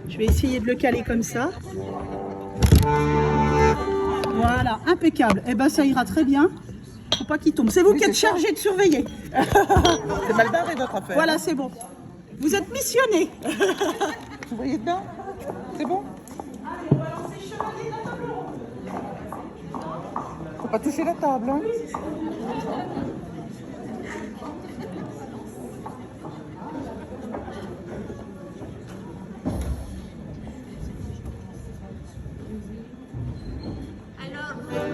Je vais essayer de le caler comme ça. Voilà, impeccable. Et ben ça ira très bien. Faut pas qu'il tombe. C'est vous qui êtes chargé de surveiller. C'est mal barré notre affaire. Voilà, c'est bon. Vous êtes missionné. Vous voyez dedans? C'est bon? Allez, on va lancer chevalier de la table ronde. Faut pas toucher la table, hein? Alors, vous voyez,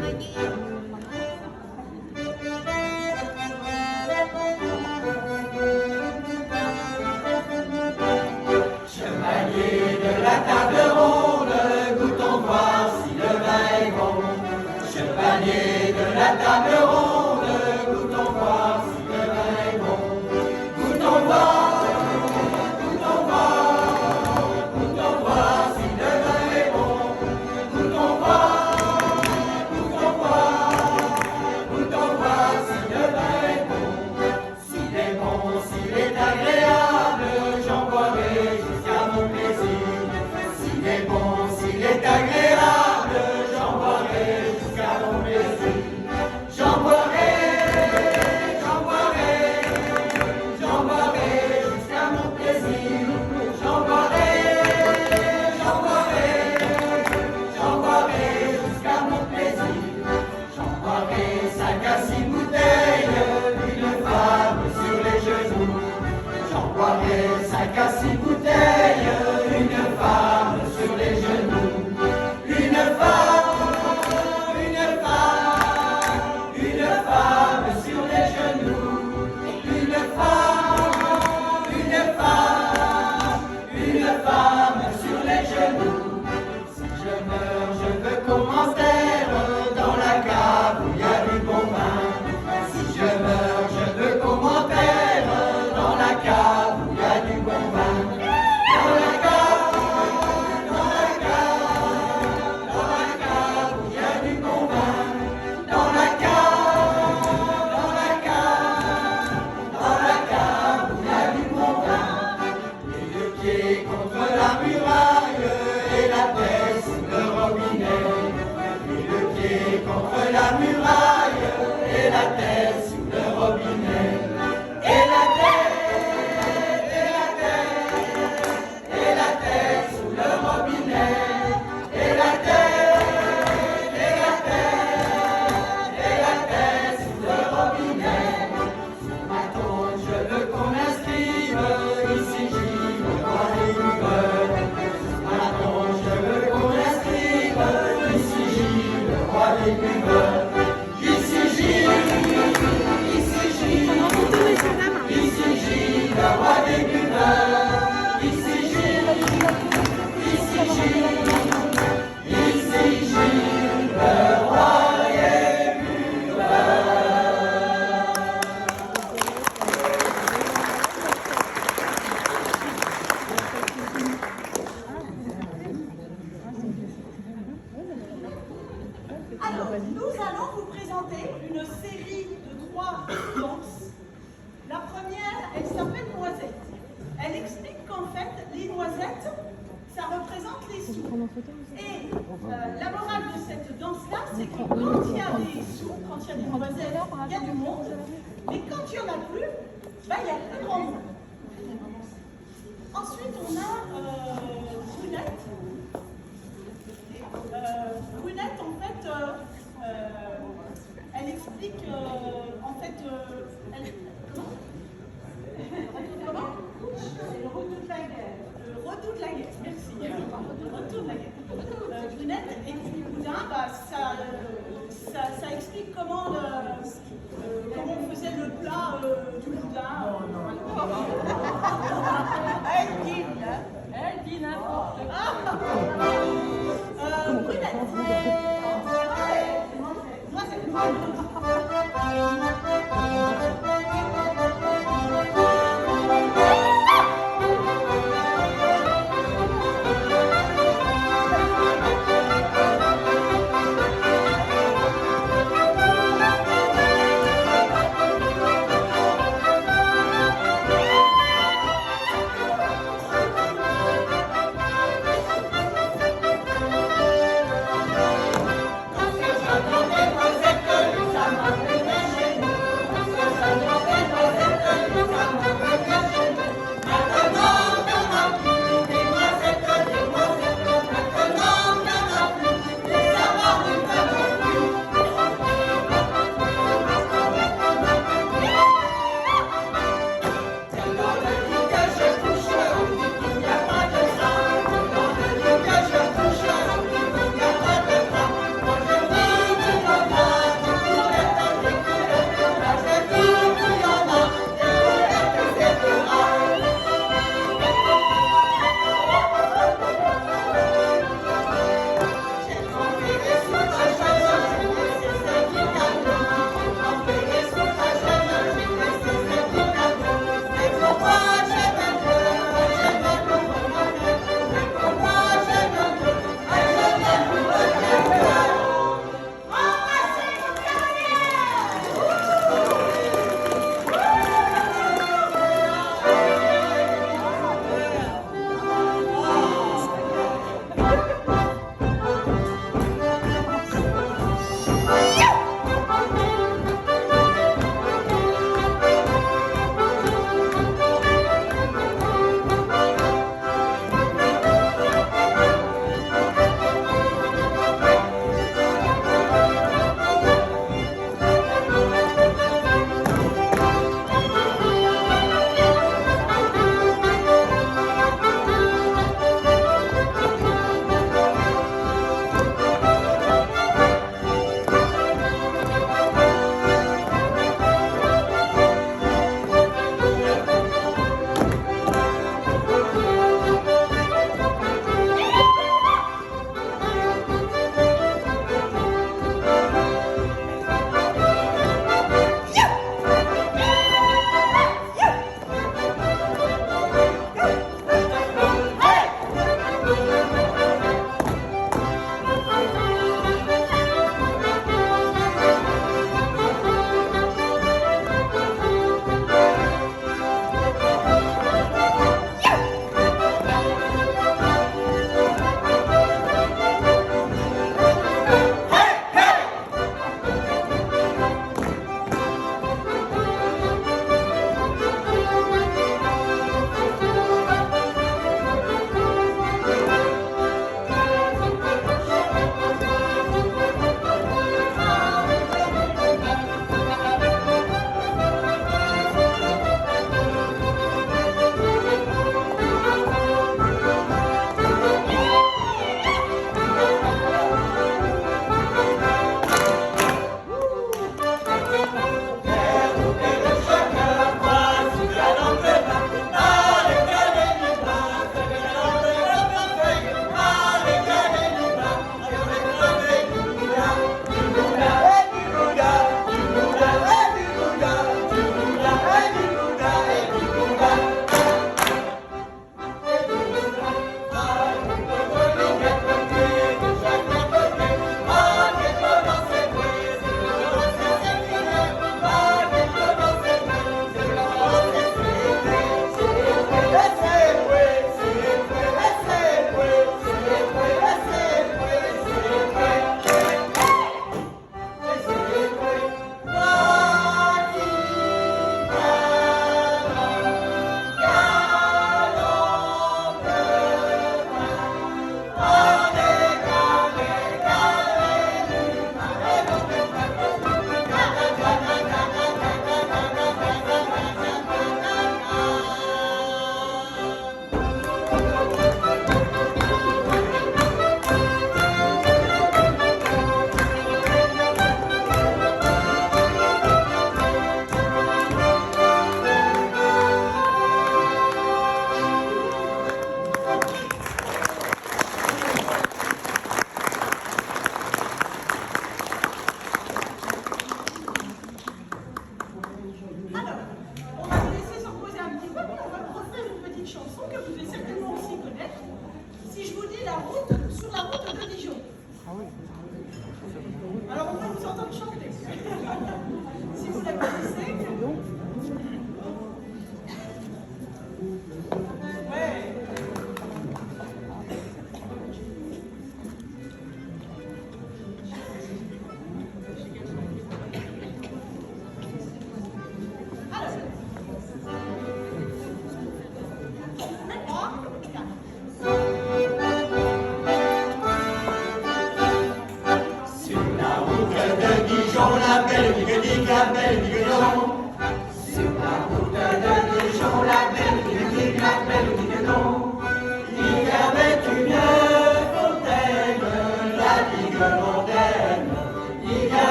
Alors, nous allons vous présenter une série de 3 danses. La première, elle s'appelle Noisette. Elle explique qu'en fait, les noisettes, ça représente les sous. Et la morale de cette danse-là, c'est que quand il y a des sous, quand il y a des noisettes, il y a du monde. Mais quand il n'y en a plus, ben, il y a plus grand monde. Ensuite, on a Brunette. Brunette, en fait, elle explique, en fait, comment? C'est le retour de la guerre. Le retour de la guerre, merci. Le retour de la guerre. Brunette et du boudin, bah, ça explique comment on faisait le plat du boudin. Elle dit n'importe quoi. Brunette.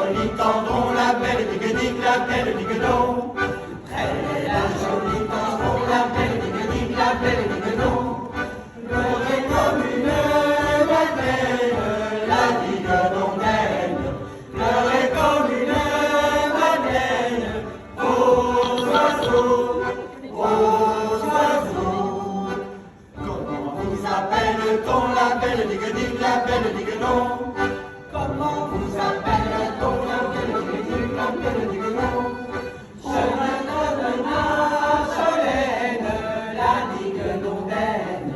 jolie tendron, la belle digue-digue, la belle digue-don. Elle est la jolie tendron, la belle digue-digue, la belle digue-don. Pleurée comme une madeleine, la digue d'Ondaine. Pleurée comme une madeleine, aux oiseaux, aux oiseaux. Comment vous appelle-t-on, la belle digue-digue, la belle digue-don? Comment vous appelle-t-on, la belle digue-digue, la belle digue-don? Chemin de Marjolaine, la digue d'Ondaine.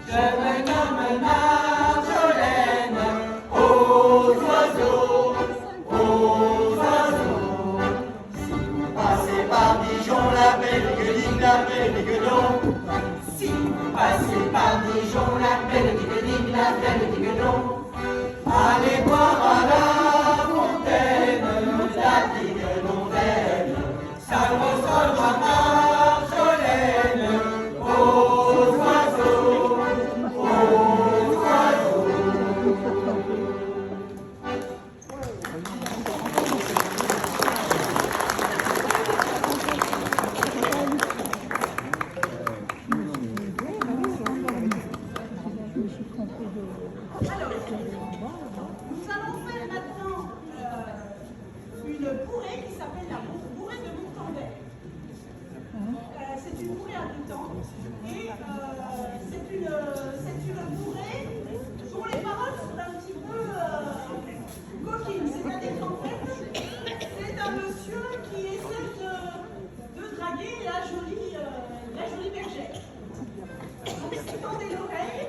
Je me nomme Marjolaine, aux oiseaux, aux oiseaux. Si vous passez par Dijon, la belle digue-digue, la belle digue-don. Si vous passez par Dijon, la belle digue-digue, la belle digue-don. Allez boire à la fontaine, la digue d'Ondaine. Ça ressemble à Marjolaine, aux oiseaux, aux oiseaux. Nous allons faire maintenant une bourrée qui s'appelle la bourrée de Montandais. C'est une bourrée à deux temps et c'est une bourrée dont les paroles sont un petit peu coquines. C'est-à-dire qu'en fait, c'est un monsieur qui essaie de draguer la jolie bergère. Donc, tendez l'oreille.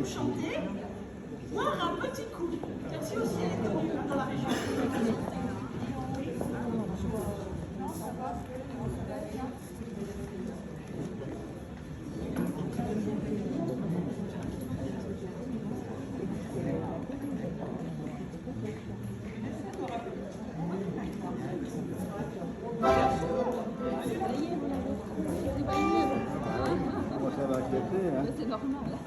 chanter, boire un petit coup. Celle-ci aussi, elle est connue dans la région. normal.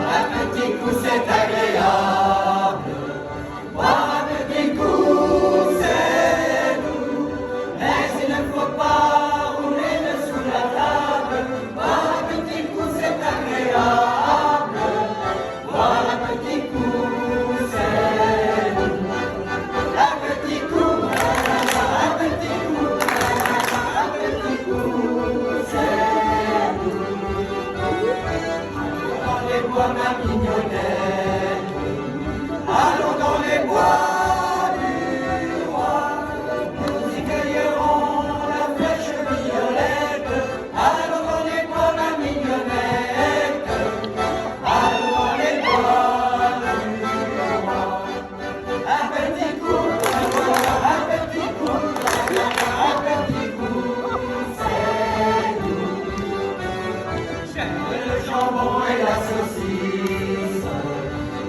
Un petit coup c'est agréable, boire un petit coup c'est doux, mais il ne faut pas rouler dessous la table. Boire un petit coup c'est agréable, boire un petit coup c'est doux, un petit coup, un petit coup, un petit coup c'est doux. Dans les bois, ma mignonnette, allons dans les bois du roi, nous y cueillerons la flèche violette. Allons dans les bois, ma mignonnette, allons dans les bois du roi. Un petit coup, un petit coup, un petit coup, c'est doux. J'aime le jambon et la saucisse.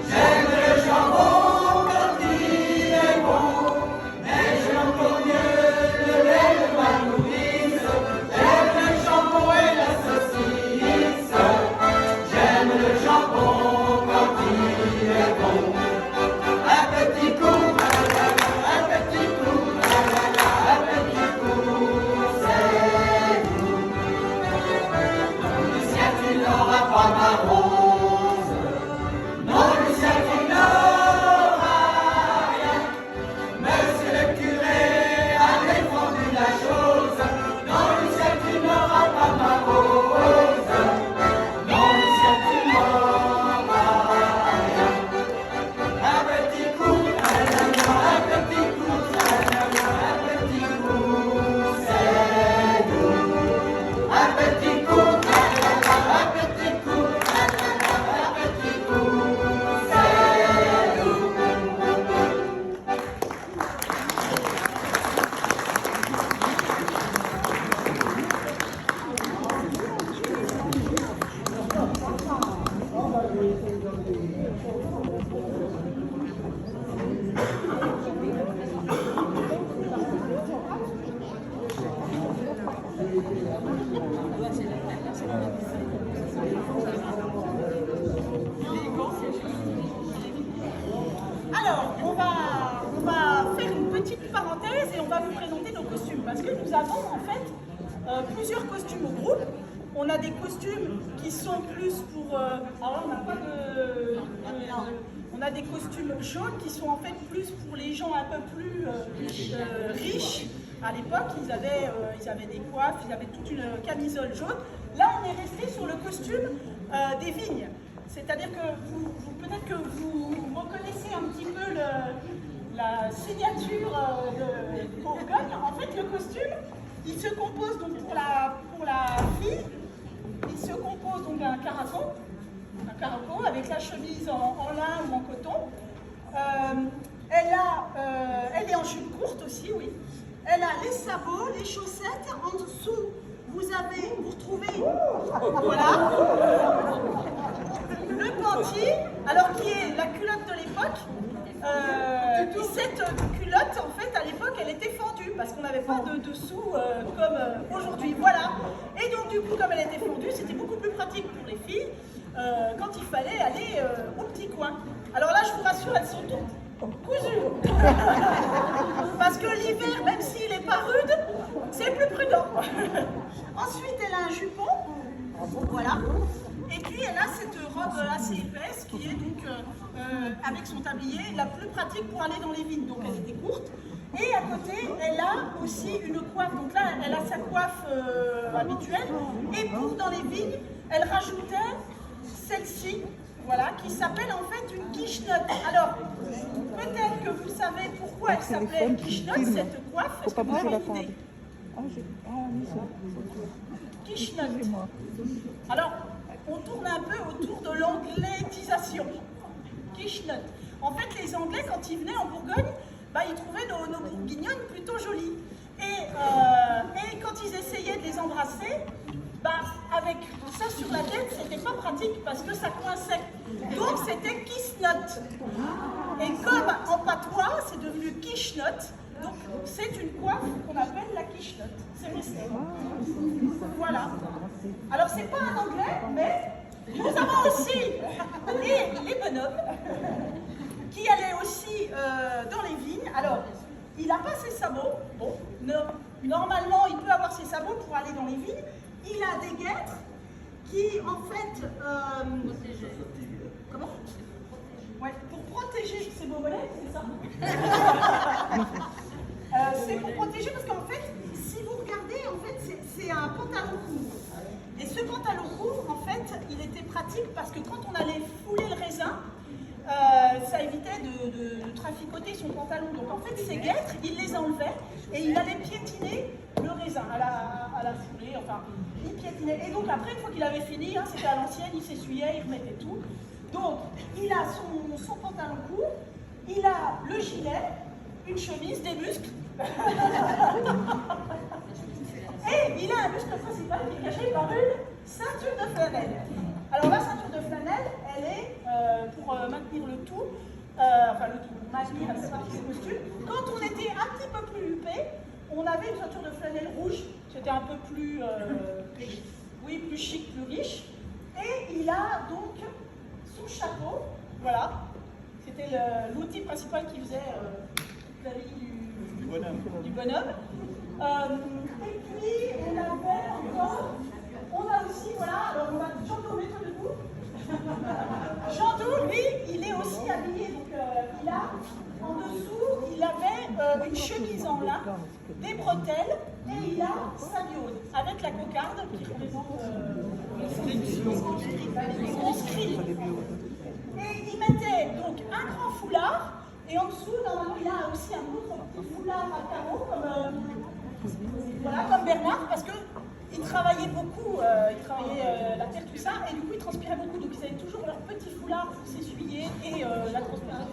J'aime le jambon quand il est bon, mais j'aime encore mieux le lait de ma nourrice. J'aime le jambon et la saucisse. J'aime le jambon quand il est bon. Un petit coup, un petit coup, un petit coup, c'est doux. Lucien, tu n'auras pas ma rose. Non, Lucien, tu n'auras rien. Monsieur le curé a défendu la chose. Non, Lucien, tu n'auras pas ma rose. Non, Lucien, tu n'auras rien. Un petit coup, un petit coup, un petit coup, c'est doux. Un petit coup, un petit coup, un petit coup, c'est doux. Alors, on va faire une petite parenthèse et on va vous présenter nos costumes parce que nous avons en fait plusieurs costumes au groupe. On a des costumes qui sont plus pour... alors on n'a pas de... on a des costumes jaunes qui sont en fait plus pour les gens un peu plus riches. À l'époque, ils avaient des coiffes, ils avaient toute une camisole jaune. Là, on est resté sur le costume des vignes. C'est-à-dire que peut-être que vous reconnaissez un petit peu la signature de Bourgogne. En fait, le costume, il se compose donc pour la fille, il se compose donc d'un caraco avec la chemise en lin ou en coton. Elle est en jupe courte aussi, oui. Elle a les sabots, les chaussettes. En dessous, vous retrouvez, voilà, le panty, alors qui est la culotte de l'époque. Cette culotte, en fait, à l'époque, elle était fendue parce qu'on n'avait pas de dessous comme aujourd'hui. Voilà. Et donc, du coup, comme elle était fendue, c'était beaucoup plus pratique pour les filles quand il fallait aller au petit coin. Alors là, je vous rassure, elles sont toutes cousues. Parce que l'hiver, même s'il n'est pas rude, c'est plus prudent. Ensuite, elle a un jupon. Voilà. Et puis elle a cette robe assez épaisse qui est donc avec son tablier la plus pratique pour aller dans les vignes. Donc elle était courte. Et à côté, elle a aussi une coiffe. Donc là, elle a sa coiffe habituelle. Et pour dans les vignes, elle rajoutait celle-ci, voilà, qui s'appelle en fait une quichenotte. Alors, peut-être que vous savez pourquoi elle s'appelait quichenotte, cette coiffe. Faut pas bouger la table. Quichenotte. Alors, on tourne un peu autour de l'anglétisation. Quichenotte. En fait, les Anglais, quand ils venaient en Bourgogne, ils trouvaient nos bourguignonnes plutôt jolies. Et quand ils essayaient de les embrasser, avec ça sur la tête, c'était pas pratique parce que ça coinçait. Donc c'était Kisnot. Et comme en patois, c'est devenu Kishnot, donc c'est une coiffe qu'on appelle la Kishnot. C'est resté. Voilà. Alors c'est pas un anglais, mais nous avons aussi les bonhommes qui allaient aussi dans les vignes. Alors, il n'a pas ses sabots. Bon, normalement, il peut avoir ses sabots pour aller dans les vignes. Il a des guêtres qui, en fait... Comment? Ouais, pour protéger ses beaux mollets, c'est ça. C'est pour protéger parce qu'en fait, si vous regardez, en fait, c'est un pantalon court. Et ce pantalon court, en fait, il était pratique parce que quand on allait fouler le raisin, ça évitait de traficoter son pantalon. Donc en fait, ces guêtres, il les enlevait et il allait piétiner le raisin à la foulée, enfin, il piétinait. Et donc après, une fois qu'il avait fini, hein, c'était à l'ancienne, il s'essuyait, il remettait tout. Donc, il a son pantalon court, il a le gilet, une chemise, des muscles. Et il a un muscle principal qui est caché par une ceinture de flanelle. Alors la ceinture de flanelle, elle est pour maintenir le tout, enfin le tout, maintenir la partie du costume. Quand on était un petit peu plus huppé, on avait une ceinture de flanelle rouge, c'était un peu plus, oui, plus chic, plus riche. Et il a donc son chapeau, voilà, c'était l'outil principal qui faisait la vie du bonhomme. Et puis on avait encore, on a aussi, voilà, alors on va Jean-Do, mets-toi debout. Jean-Do, lui, il est aussi habillé, donc il a, en dessous, il avait une chemise en lin, des bretelles, et il a sa biose, avec la cocarde qui représente son scribe. Et il mettait donc un grand foulard, et en dessous, normalement, il a aussi un autre petit foulard à carreaux, voilà, comme Bernard, parce qu'ils travaillaient beaucoup, ils travaillaient la terre, tout ça, et du coup, ils transpiraient beaucoup. Donc, ils avaient toujours leur petit foulard pour s'essuyer et la transpiration.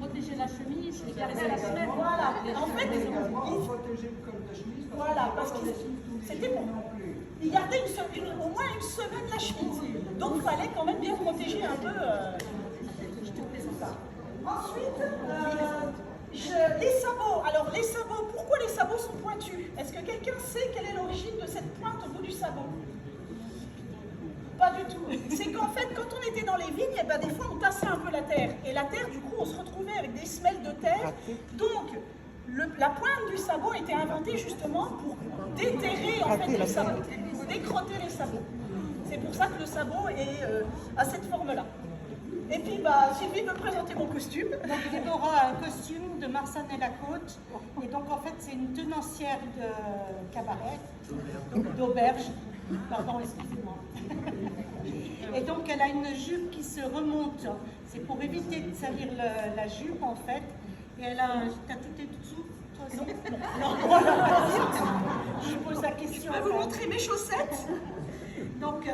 Protéger la chemise, et garder la semaine. Voilà, en fait, voilà, parce que c'était bon. Ils gardaient au moins une semaine la chemise. Donc, il fallait quand même bien protéger un peu. Ensuite, les sabots. Alors, les sabots, pourquoi les sabots sont pointus? Est-ce que quelqu'un sait quelle est l'origine de cette pointe au bout du sabot? Pas du tout. C'est qu'en fait, quand on était dans les vignes, eh ben, des fois, on tassait un peu la terre. Et la terre, du coup, on se retrouvait avec des semelles de terre. Donc, la pointe du sabot était inventée justement pour déterrer en fait, les sabots, pour décrotter les sabots. C'est pour ça que le sabot est à cette forme-là. Et puis, Sylvie veut présenter mon costume. Donc, Déborah a un costume de Marsanne et la Côte. Et donc, en fait, c'est une tenancière de cabaret, donc d'auberge. Pardon, excusez-moi. Et donc, elle a une jupe qui se remonte. C'est pour éviter de salir la jupe, en fait. Et elle a un... T'as tout est dessous, toi aussi? Non, je pose la question. Je peux vous montrer mes chaussettes. Donc,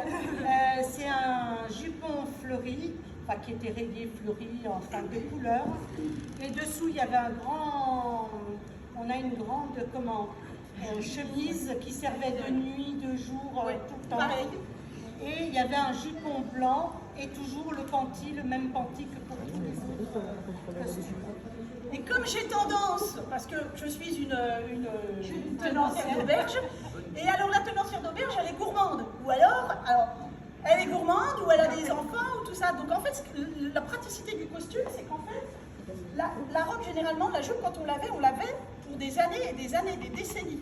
c'est un jupon fleuri, enfin qui était rayé, fleuri, enfin de couleur. Et dessous, il y avait un grand... On a une grande, chemise qui servait de nuit, de jour, tout le temps. Pareil. Et il y avait un jupon blanc et toujours le panty, le même panty que pour tous les autres costumes. Et comme j'ai tendance, parce que je suis une tenancière d'auberge, et alors la tenancière d'auberge, elle est gourmande. Ou alors, elle est gourmande, ou elle a des enfants, ou tout ça. Donc en fait, la praticité du costume, c'est qu'en fait, la robe, généralement, la jupe, quand on l'avait pour des années et des années, des décennies.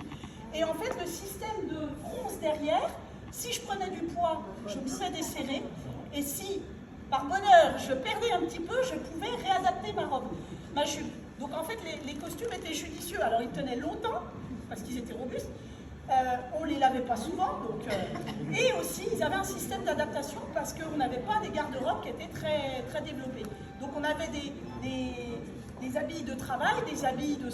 Et en fait, le système de bronze derrière, si je prenais du poids, je me serais desserrée. Et si, par bonheur, je perdais un petit peu, je pouvais réadapter ma robe, ma jupe. Donc en fait, les costumes étaient judicieux. Alors ils tenaient longtemps, parce qu'ils étaient robustes. On ne les lavait pas souvent. Et aussi, ils avaient un système d'adaptation, parce qu'on n'avait pas des garde-robes qui étaient très, très développés. Donc on avait des habits de travail, des habits de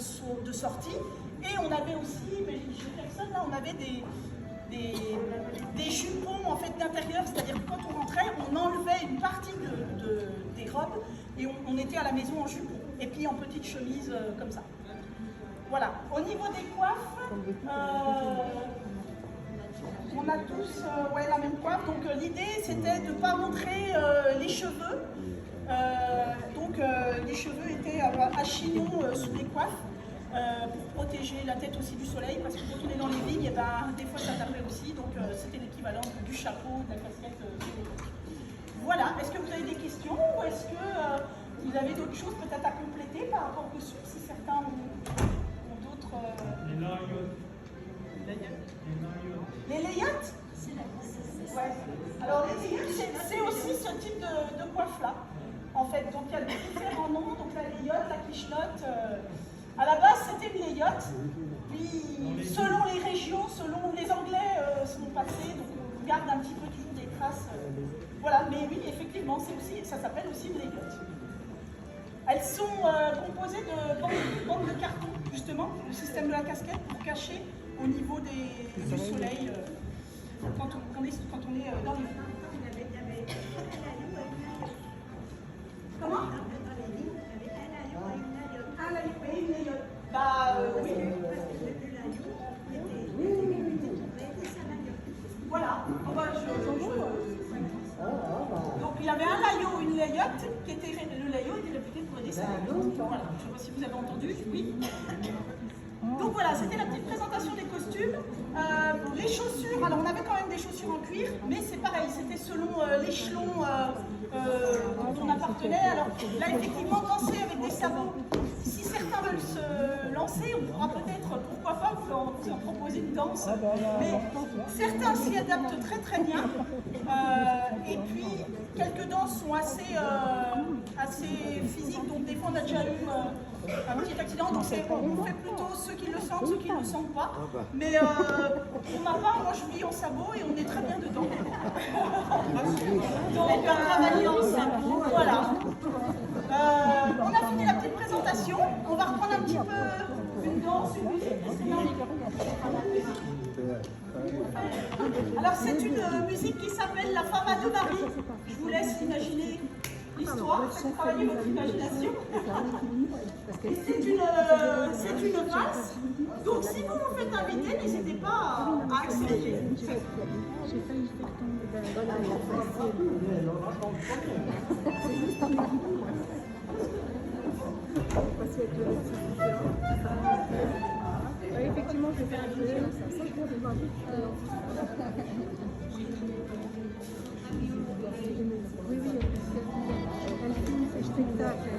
sortie. Et on avait aussi, mais chez personne là, on avait des jupons en fait d'intérieur, c'est-à-dire que quand on rentrait, on enlevait une partie des robes et on était à la maison en jupon et puis en petite chemise comme ça. Voilà. Au niveau des coiffes, On a tous ouais, la même coiffe. Donc l'idée c'était de ne pas montrer les cheveux. Les cheveux étaient à chignon sous les coiffes pour protéger la tête aussi du soleil, parce que quand on est dans les vignes, eh ben, des fois ça tapait aussi. Donc c'était l'équivalent du chapeau, de la casquette de l'époque. Voilà. Est-ce que vous avez des questions ou est-ce que vous avez d'autres choses peut-être à compléter par rapport au costume, si certains ont d'autres... Les layottes. Ouais. Alors les layottes, c'est aussi ce type de coiffe-là, en fait. Donc il y a différents noms, donc la layotte, la quichelotte. À la base, c'était une layotte. Puis, selon les régions, selon où les Anglais sont passés, donc on garde un petit peu toujours des traces. Voilà, mais oui, effectivement, ça s'appelle aussi une layotte. Elles sont composées de bandes de carton, justement, le système de la casquette, pour cacher au niveau du soleil quand on est dans les vignes. Comment? Un layout et une layotte. Bah oui. Voilà. Donc il y avait un layout, une layotte, qui était le layout était réputé pour aider sa layotte. Voilà. Je ne sais pas si vous avez entendu. Oui. Donc voilà, c'était la petite présentation des costumes. Les chaussures, alors on avait quand même des chaussures en cuir, mais c'est pareil, c'était selon l'échelon dont on appartenait. Alors là, effectivement, danser avec des sabots, si certains veulent se lancer, on pourra peut-être, pourquoi pas, vous en proposer une danse. Mais certains s'y adaptent très très bien. Et puis, quelques danses sont assez physiques, donc des fois on a déjà eu un petit accident, donc on fait plutôt ceux qui le sentent, ceux qui ne le sentent pas. Mais pour ma part, moi je vis en sabot et on est très bien dedans. Donc on va travailler en sabot. Voilà. On a fini la petite présentation. On va reprendre un petit peu une danse, une musique. Alors c'est une musique qui s'appelle La femme à deux maris. Je vous laisse imaginer l'histoire, faites travailler votre imagination. Et c'est une valse. Donc si vous vous faites inviter, n'hésitez pas à accepter. J'ai failli faire tomber dans effectivement, je vais faire un jeu. Oui, elle filme ses spectacles.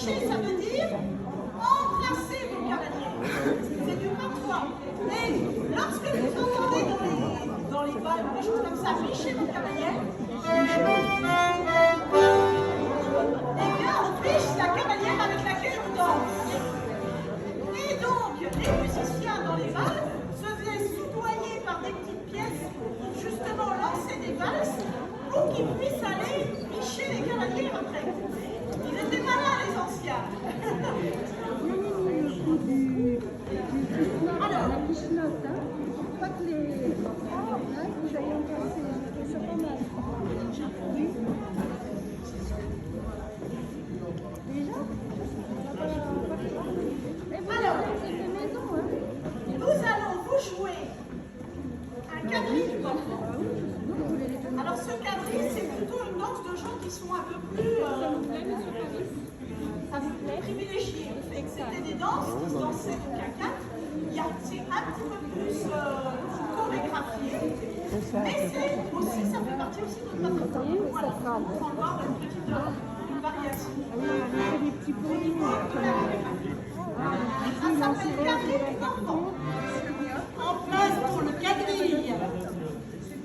Micher, ça veut dire embrasser vos cavaliers. C'est du patois. Et lorsque vous entendez dans les balles ou des choses comme ça, Micher vos cavaliers, eh bien, on fiche la cavalière avec laquelle on danse. Et donc, les musiciens dans les balles se faisaient soudoyer par des petites pièces pour justement lancer des valses pour qu'ils puissent aller ficher les cavaliers après. Ils étaient malins, les anciens. Alors, la pichenote, hein. Pas que les. Hein, vous avez embrassé, j'ai trouvé ça pas mal. Oui. Déjà? Et voilà, Alors, c'est de maison, hein. nous allons vous jouer un quadrille du Golfo. Alors, ce quadrille, c'est plutôt une danse de gens qui sont un peu plus privilégiés. C'était des danses qui se dansaient au quinquate. C'est un petit peu plus chorégraphié, mais c'est aussi, ça fait partie aussi de notre patrimoine. Voilà, on va voir une petite variation. Des petits pots. Ça s'appelle quadrille du Golfo. En place pour le quadrille.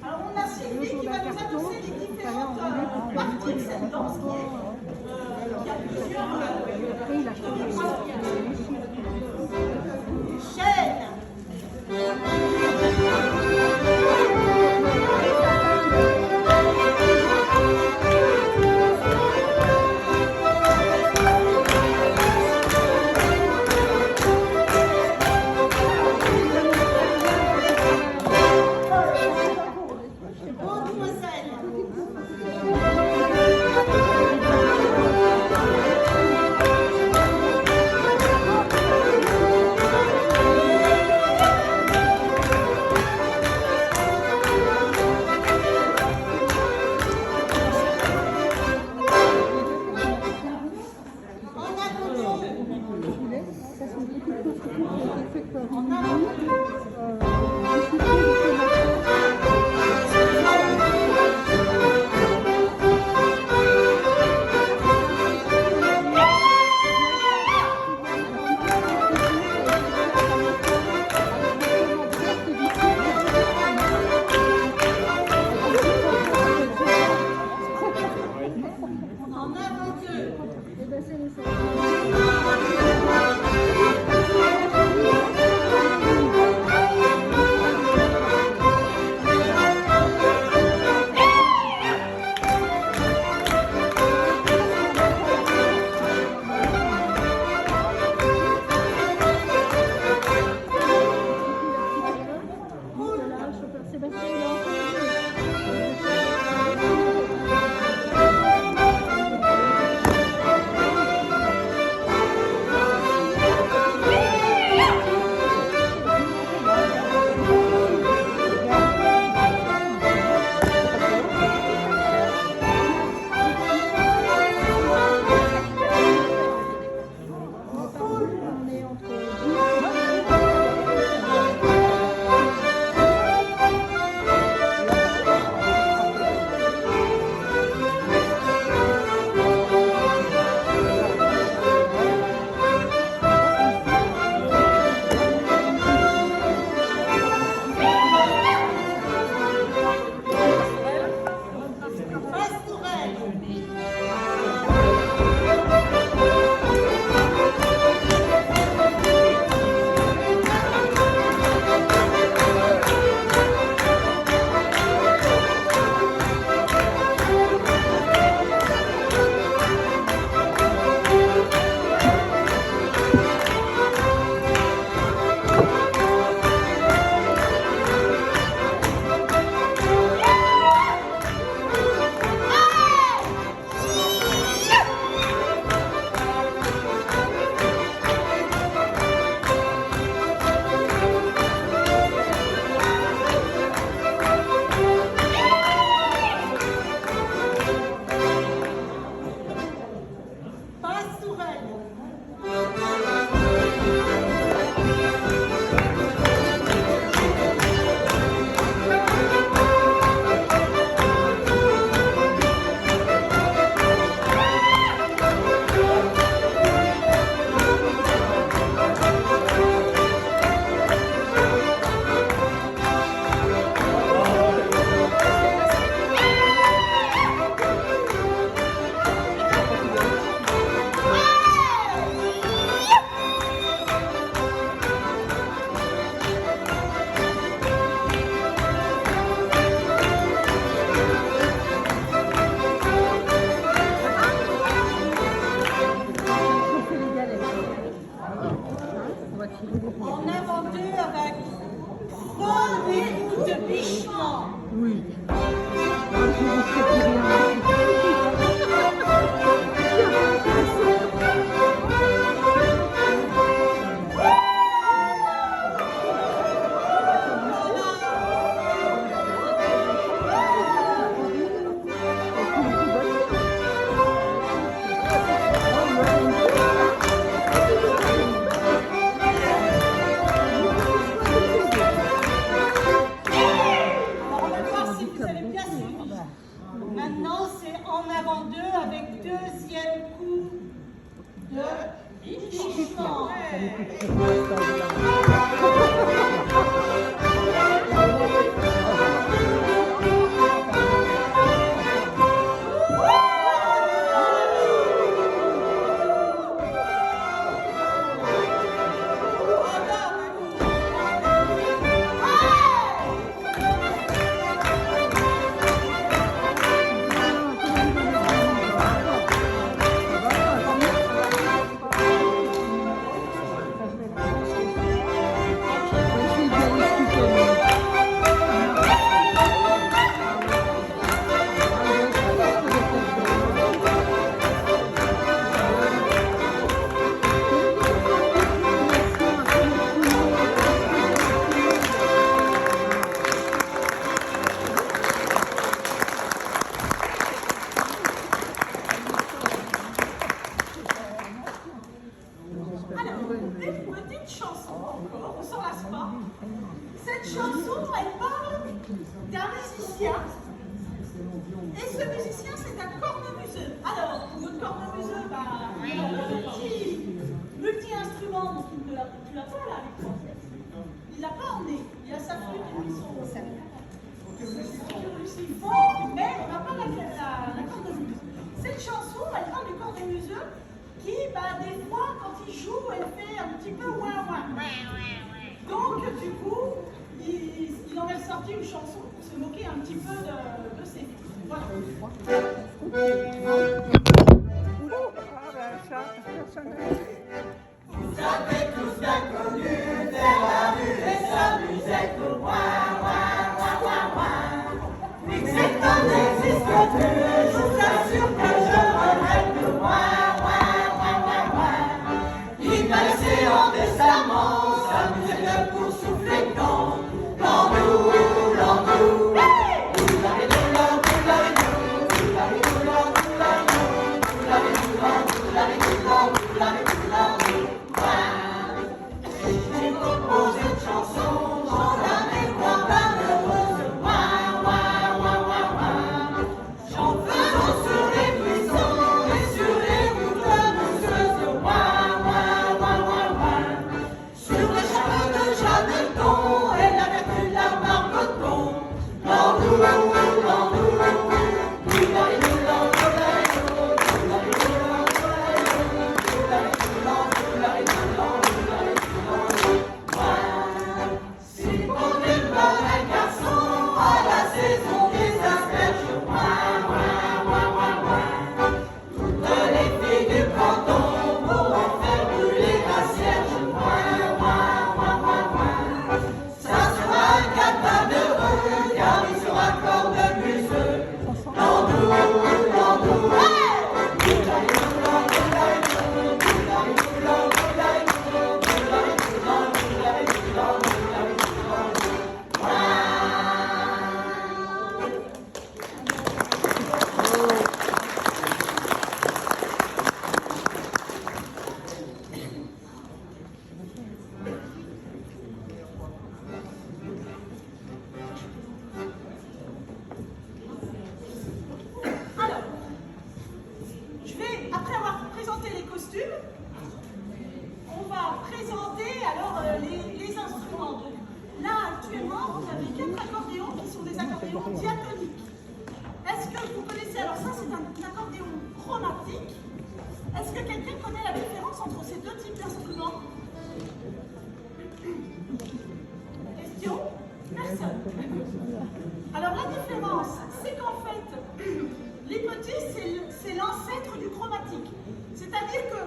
Alors on a Sylvie qui va nous annoncer les différentes parties de cette danse qui a plusieurs chaînes. En avant deux avec bonne de bichement. Oui. Alors, on va voir si vous avez bien suivi. Maintenant, c'est en avant deux avec deuxième coup de bichement. Alors, une petite chanson encore, on s'en lasse pas. Cette chanson, elle parle d'un musicien. Et ce musicien, c'est un cornemuseux. Alors, notre cornemuseux, il a un multi-instrument, donc tu l'as pas là avec toi. Il l'a pas emmené. Il a sa flûte et puis son mais on n'a pas la cornemuse. Cette chanson, elle parle du cornemuseux qui, des fois, quand il joue, elle fait un petit peu ouin-ouin. Donc, du coup, il en a sorti une chanson pour se moquer un petit peu de ses filles. Voilà. Vous avez tous bien connu vers la rue et s'amusait au ouin, ouin, ouin, ouin, ouin. Mais que cet homme n'existe plus, je vous assure que je regrette le ouin, ouin, ouin, ouin, ouin. Il m'a laissé en testament, s'amuser de pour souffler quand l'andou, l'andou. J'ai composé une chanson dans la mémoire malheureuse. Ouin, ouin, ouin, ouin, ouin. J'en faisons sur les buissons et sur les routes douceuses. Ouin, ouin, ouin, ouin, ouin. Sur les chapeaux de Jeanneton et la vertu de la margoton. L'andou, l'andou, diatonique. Est-ce que vous connaissez, alors ça c'est un accordéon chromatique. Est-ce que quelqu'un connaît la différence entre ces deux types d'instruments? Question? Personne. Alors la différence, c'est qu'en fait, les petits, c'est l'ancêtre du chromatique. C'est-à-dire que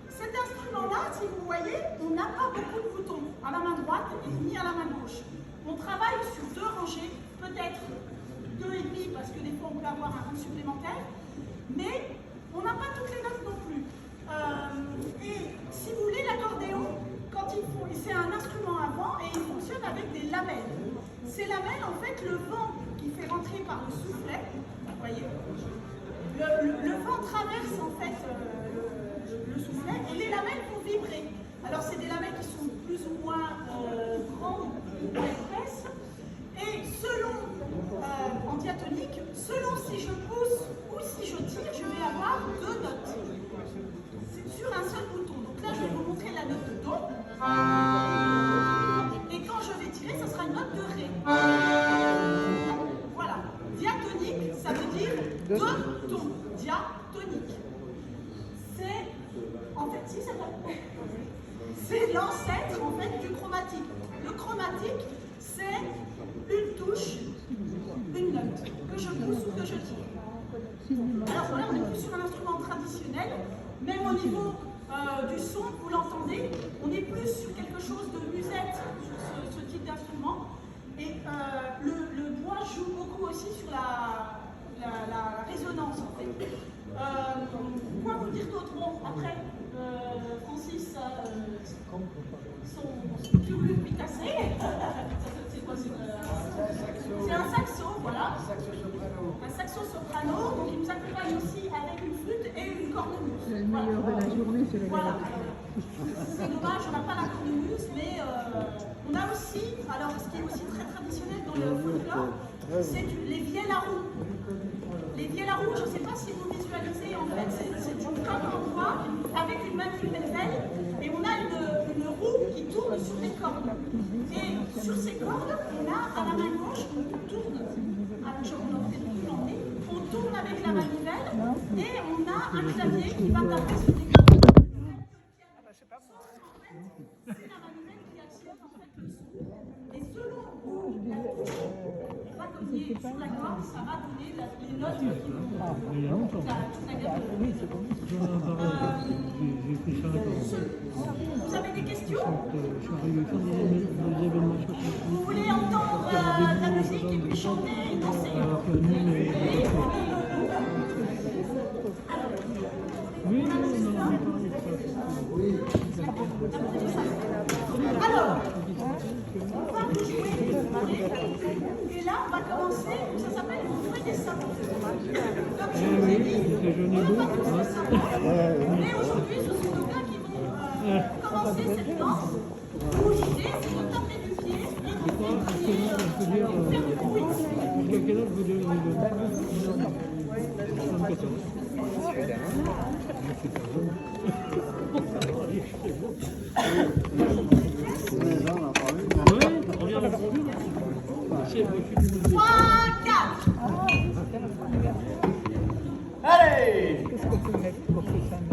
cet instrument-là, si vous voyez, on n'a pas beaucoup de boutons à la main droite ni à la main gauche. On travaille sur 2 rangées, peut-être 2,5 parce que des fois on peut avoir un rang supplémentaire, mais on n'a pas toutes les notes non plus. Et si vous voulez, l'accordéon, c'est un instrument à vent et il fonctionne avec des lamelles. Ces lamelles, en fait, le vent qui fait rentrer par le soufflet, vous voyez, le vent traverse en fait le soufflet et les lamelles vont vibrer. Alors c'est des lamelles qui sont plus ou moins grandes ou moins épaisses. Et selon, en diatonique, selon si je pousse ou si je tire, je vais avoir 2 notes. C'est sur un seul bouton. Donc là, je vais vous montrer la note de Do. Et quand je vais tirer, ça sera une note de Ré. Voilà. Diatonique, ça veut dire 2 tons. Diatonique. C'est, en fait, si ça va. C'est l'ancêtre, en fait, du chromatique. Le chromatique, c'est une touche, une note, que je pousse ou que je tire. Alors voilà, on est plus sur un instrument traditionnel, même au niveau du son, vous l'entendez, on est plus sur quelque chose de musette, sur ce type d'instrument. Et le bois joue beaucoup aussi sur la résonance, en fait. Quoi vous dire d'autre? Bon, après, Francis, son curlupitassé, c'est quoi? C'est un saxo, voilà. Un saxo soprano, donc il nous accompagne aussi avec une flûte et une cornemuse. C'est le meilleur de la journée, c'est le Voilà. C'est dommage, on n'a pas la cornemuse, mais on a aussi, alors ce qui est aussi très traditionnel dans le folklore, c'est les vielles à roue. Les vielles à roue, je ne sais pas si vous visualisez, en fait, c'est une coque en bois avec une manivelle et on a une roue qui tourne sur des cordes. Et sur ces cordes, on a à la main gauche, on tourne, on tourne avec la manivelle et on a un clavier qui va taper sur des cordes. C'est la manivelle qui actionne en fait le son. Et selon où la touche va cogner sur la corde, ça va donner les notes qui vont toute la gamme. Vous avez des questions? Vous voulez entendre la musique et puis chanter et danser? Alors, on va vous jouer et là on va commencer, ça s'appelle une feuille des savants. Comme je vous ai dit, on ne va pas tous les savants, mais aujourd'hui ce sont nos gars qui vont commencer cette danse où l'idée c'est de taper du pied et de faire du bruit. Jusqu'à quel âge vous devez Trois, quatre. Allez! Qu'est-ce que tu mets pour que ça me...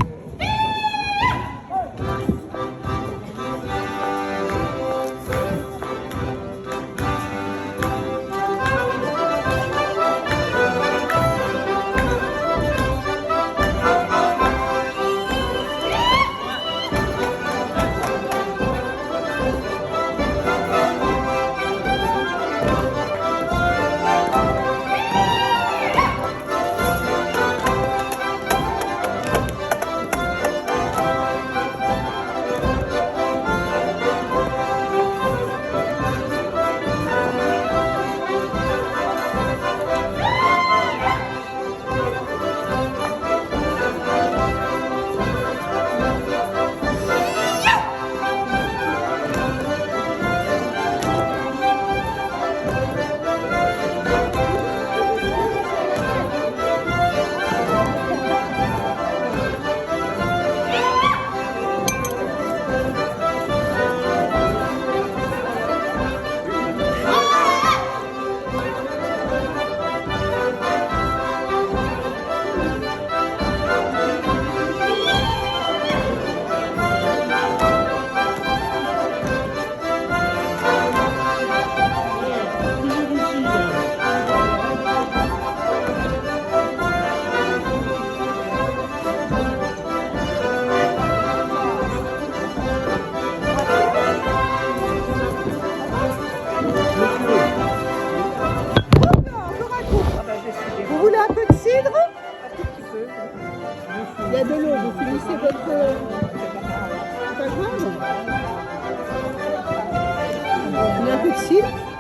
peu de cire.